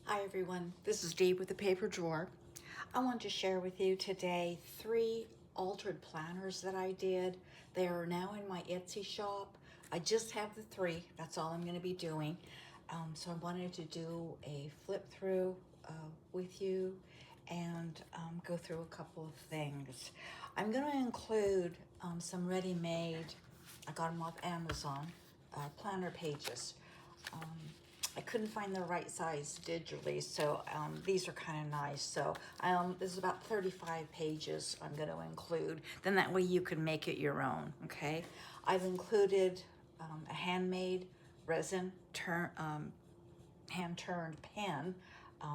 Hi everyone, this is Dee with the Paper Drawer. I want to share with you today 3 altered planners that I did. They are now in my Etsy shop. I just have the 3, that's all I'm going to be doing. So I wanted to do a flip through with you and go through a couple of things. I'm going to include some ready-made, I got them off Amazon, planner pages. I couldn't find the right size digitally, so these are kind of nice. So this is about 35 pages I'm going to include. Then that way you can make it your own, okay? I've included a handmade resin hand-turned pen.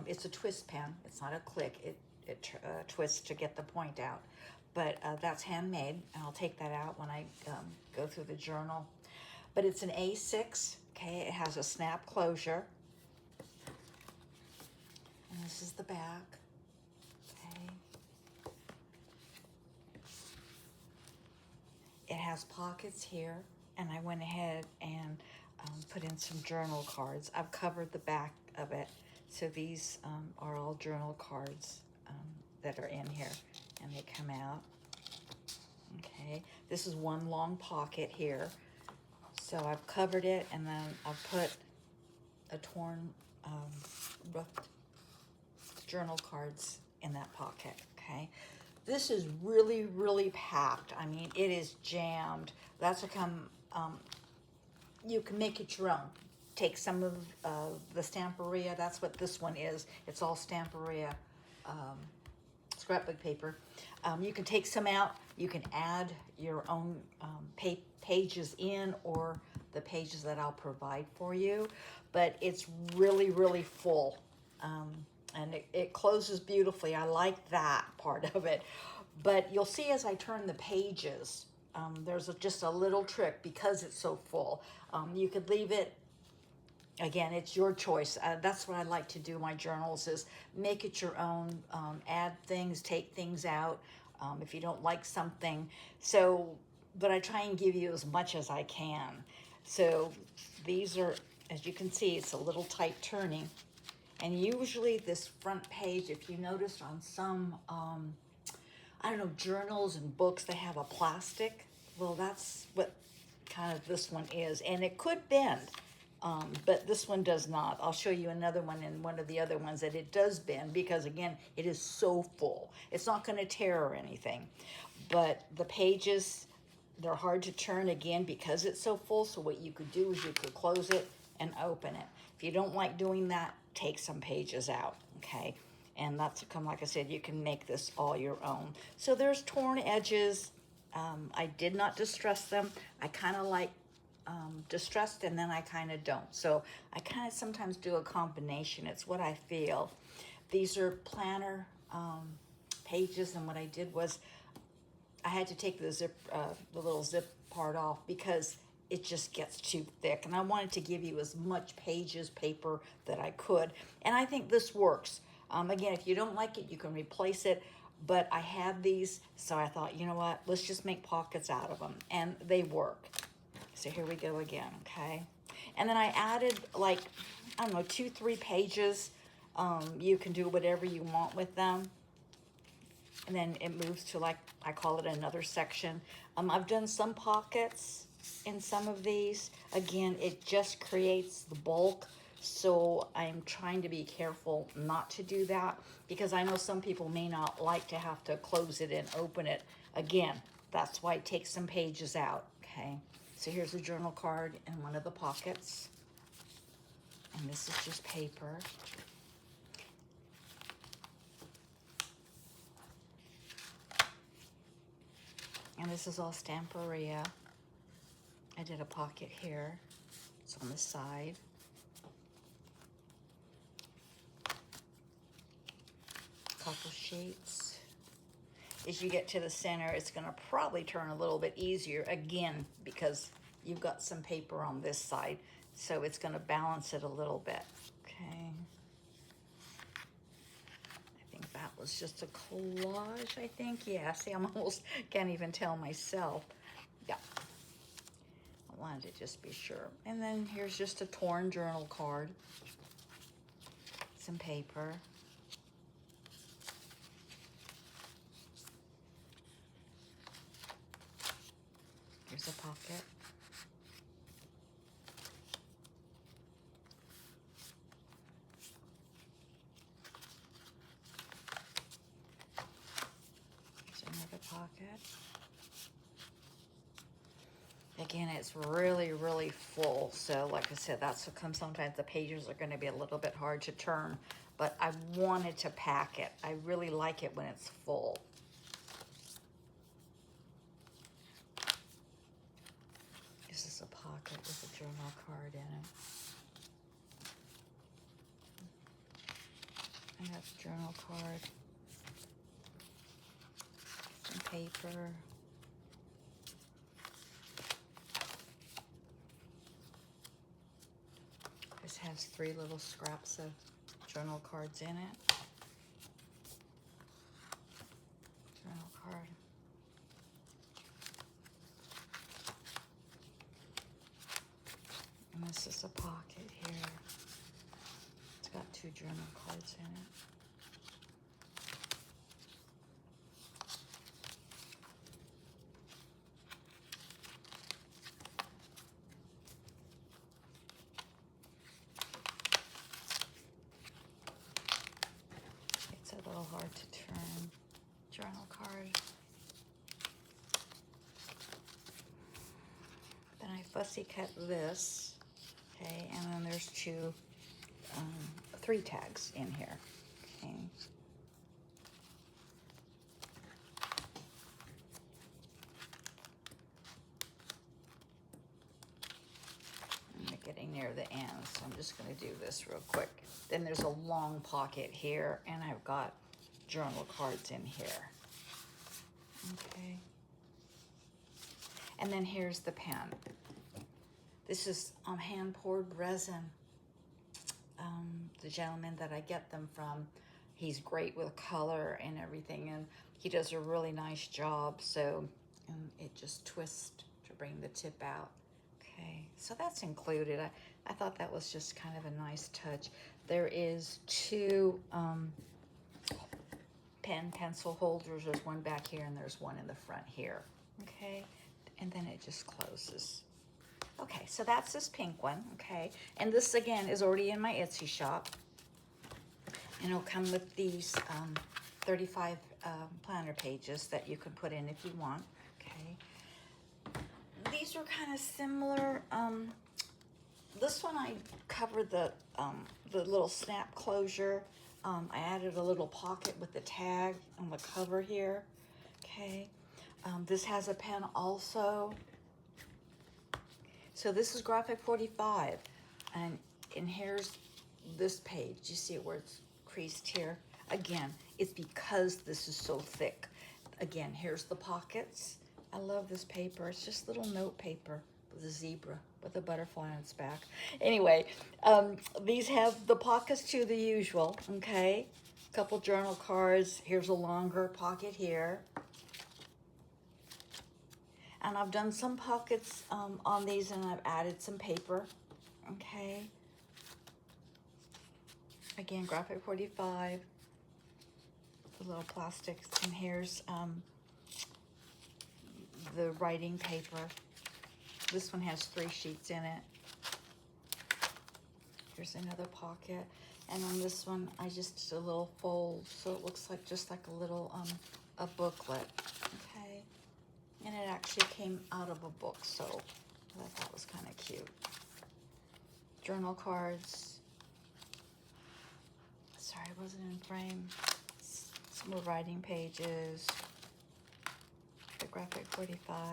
It's a twist pen. It's not a click. It twists to get the point out. But that's handmade, and I'll take that out when I go through the journal. But it's an A6, okay? It has a snap closure. And this is the back, okay? It has pockets here, and I went ahead and put in some journal cards. I've covered the back of it, so these are all journal cards that are in here, and they come out. Okay, this is one long pocket here. So I've covered it, and then I've put a torn roughed journal cards in that pocket, okay? This is really, really packed. I mean, it is jammed. That's you can make it your own. Take some of the Stamperia, that's what this one is. It's all Stamperia scrapbook paper. You can take some out. You can add your own pages in, or the pages that I'll provide for you. But it's really, really full. And it closes beautifully. I like that part of it. But you'll see as I turn the pages, there's just a little trick because it's so full. You could leave it. Again, it's your choice. That's what I like to do in my journals, is make it your own. Add things, take things out if you don't like something. So, but I try and give you as much as I can. So these are, as you can see, it's a little tight turning. And usually this front page, if you notice on some, I don't know, journals and books, they have a plastic. Well, that's what kind of this one is. And it could bend. But this one does not. I'll show you another one in one of the other ones that it does bend, because again, it is so full. It's not going to tear or anything. But the pages, they're hard to turn again because it's so full. So what you could do is you could close it and open it. If you don't like doing that, take some pages out, okay? And that's, like I said, you can make this all your own. So there's torn edges. I did not distress them. I kind of like distressed, and then I kind of don't. So I kind of sometimes do a combination. It's what I feel. These are planner pages, and what I did was I had to take the little zip part off because it just gets too thick, and I wanted to give you as much paper that I could, and I think this works. Again, if you don't like it, you can replace it, but I had these, so I thought, you know what, let's just make pockets out of them, and they work. So here we go again, okay? And then I added, like, I don't know, 2-3 pages. You can do whatever you want with them. And then it moves to, like, I call it another section. I've done some pockets in some of these. Again, it just creates the bulk. So I'm trying to be careful not to do that, because I know some people may not like to have to close it and open it. Again, that's why I take some pages out, okay? So here's a journal card in one of the pockets. And this is just paper. And this is all Stamperia. I did a pocket here. It's on the side. Couple sheets. As you get to the center, it's going to probably turn a little bit easier, again, because you've got some paper on this side, so it's going to balance it a little bit. Okay. I think that was just a collage, I think. Yeah, see, I'm almost can't even tell myself. Yeah. I wanted to just be sure. And then here's just a torn journal card. some paper. Here's a pocket. Here's another pocket. Again, it's really, really full. So like I said, that's what comes sometimes the pages are going to be a little bit hard to turn, but I wanted to pack it. I really like it when it's full. This is a pocket with a journal card in it. And that's a journal card. Some paper. This has 3 little scraps of journal cards in it. Journal card. And this is a pocket here. It's got 2 journal cards in it. It's a little hard to turn. Journal card. Then I fussy cut this. Okay, and then there's 3 tags in here. Okay. I'm getting near the end, so I'm just going to do this real quick. Then there's a long pocket here, and I've got journal cards in here. Okay. And then here's the pen. This is hand-poured resin. The gentleman that I get them from, he's great with color and everything, and he does a really nice job. So, and it just twists to bring the tip out. Okay, so that's included. I thought that was just kind of a nice touch. There is 2 pencil holders. There's one back here and there's one in the front here. Okay, and then it just closes. Okay, so that's this pink one, okay? And this, again, is already in my Etsy shop. And it'll come with these 35 planner pages that you can put in if you want, okay? These are kind of similar. This one I covered the little snap closure. I added a little pocket with the tag on the cover here, okay? This has a pen also. So this is graphic 45, and here's this page. You see it where it's creased here? Again, it's because this is so thick. Again, here's the pockets. I love this paper. It's just little note paper with a zebra with a butterfly on its back. Anyway, these have the pockets too, the usual, okay? A couple journal cards. Here's a longer pocket here. And I've done some pockets on these, and I've added some paper, okay? Again, graphic 45, the little plastics, and here's the writing paper. This one has 3 sheets in it. Here's another pocket, and on this one, I just did a little fold, so it looks like just like a little a booklet, okay? And it actually came out of a book, so I thought that was kind of cute. Journal cards. Sorry, I wasn't in frame. Some more writing pages. The graphic 45.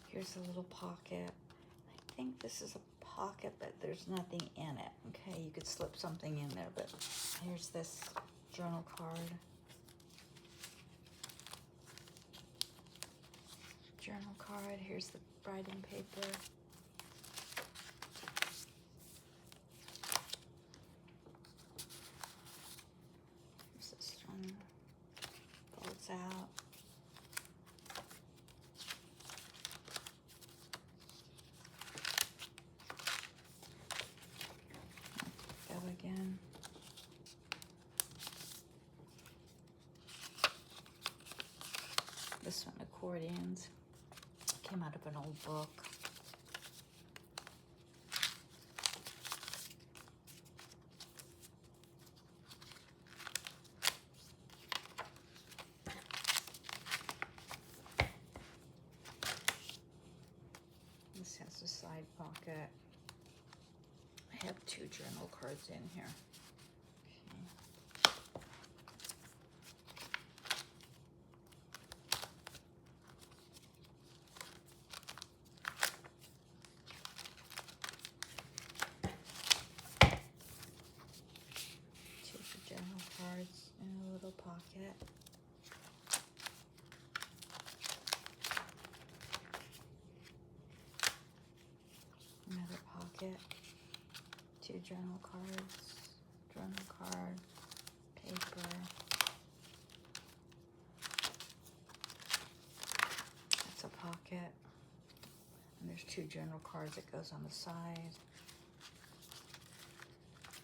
Here's a little pocket. I think this is a pocket, but there's nothing in it. Okay, you could slip something in there, but here's this journal card. Journal card. Here's the writing paper. Here's this one. Folds out. accordions. Came out of an old book. This has a side pocket. I have 2 journal cards in here. Journal cards in a little pocket. Another pocket. 2 journal cards. Journal card. Paper. That's a pocket. And there's 2 journal cards that goes on the side.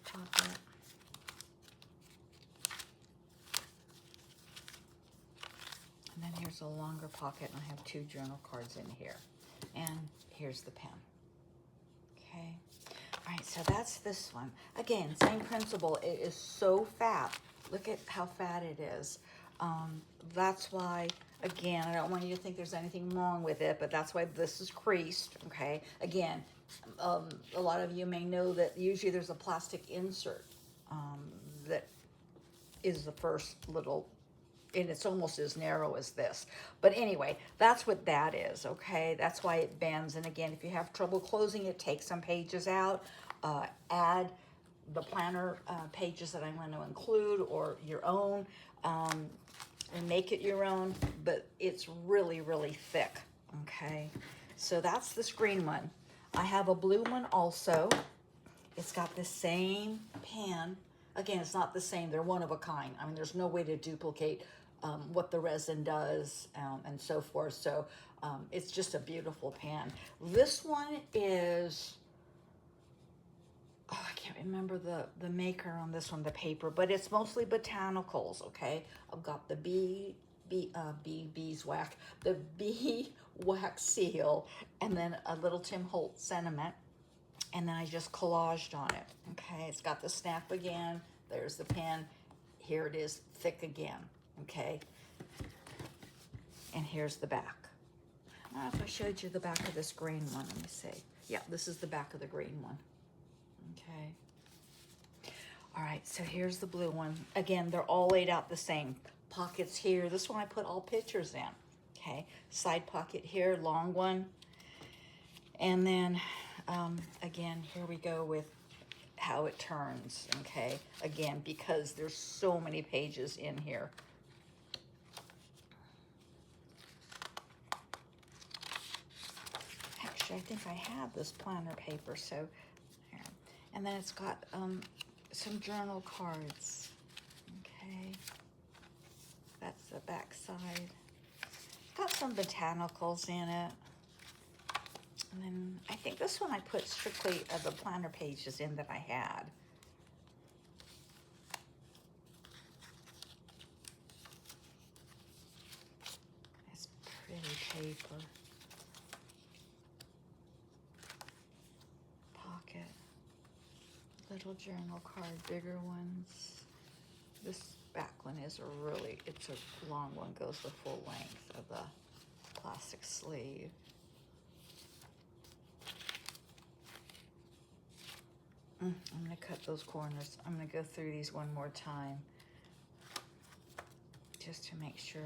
Pocket. And then here's a longer pocket, and I have 2 journal cards in here. And here's the pen. Okay. All right, so that's this one. Again, same principle. It is so fat. Look at how fat it is. That's why, again, I don't want you to think there's anything wrong with it, but that's why this is creased, okay? Again, a lot of you may know that usually there's a plastic insert that is the first little, and it's almost as narrow as this. But anyway, that's what that is, okay? That's why it bends. And again, if you have trouble closing it, take some pages out, add the planner pages that I'm going to include, or your own, and make it your own. But it's really, really thick, okay? So that's this green one. I have a blue one also. It's got the same pen. Again, it's not the same. They're one of a kind. I mean, there's no way to duplicate what the resin does and so forth. So it's just a beautiful pen. This one is, oh, I can't remember the maker on this one, the paper, but it's mostly botanicals, okay? I've got the beeswax, the bee wax seal, and then a little Tim Holtz sentiment. And then I just collaged on it, okay? It's got the snap again. There's the pen. Here it is, thick again, okay? And here's the back. I don't know if I showed you the back of this green one. Let me see. Yeah, this is the back of the green one, okay? All right, so here's the blue one. Again, they're all laid out the same. Pockets here. This one I put all pictures in, okay? Side pocket here, long one. And then, again, here we go with how it turns, okay? Again, because there's so many pages in here. Actually, I think I have this planner paper, so here. And then it's got some journal cards, okay? That's the back side. It's got some botanicals in it. And then I think this one I put strictly the planner pages in that I had. It's pretty paper. Pocket. Little journal card, bigger ones. This back one is it's a long one, goes the full length of the plastic sleeve. I'm going to cut those corners. I'm going to go through these one more time just to make sure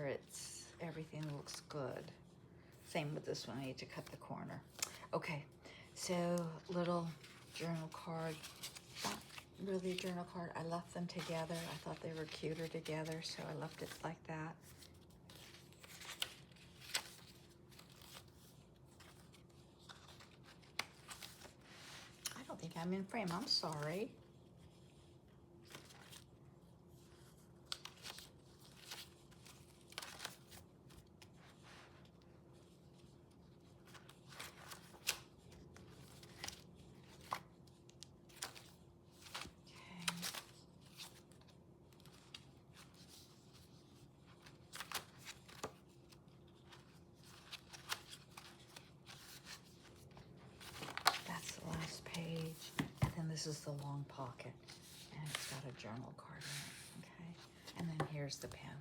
everything looks good. Same with this one. I need to cut the corner. Okay, so little journal card. Not really a journal card. I left them together. I thought they were cuter together, so I left it like that. I don't think I'm in frame. I'm sorry. This is the long pocket, and it's got a journal card in it, okay? And then here's the pen.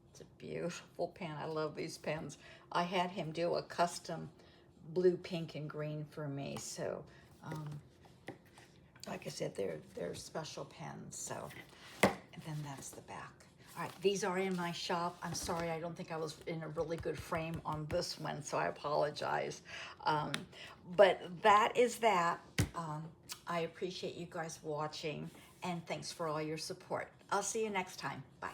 It's a beautiful pen. I love these pens. I had him do a custom blue, pink, and green for me, so like I said, they're special pens. So, and then that's the back. All right, these are in my shop. I'm sorry, I don't think I was in a really good frame on this one, so I apologize. But that is that. I appreciate you guys watching, and thanks for all your support. I'll see you next time. Bye.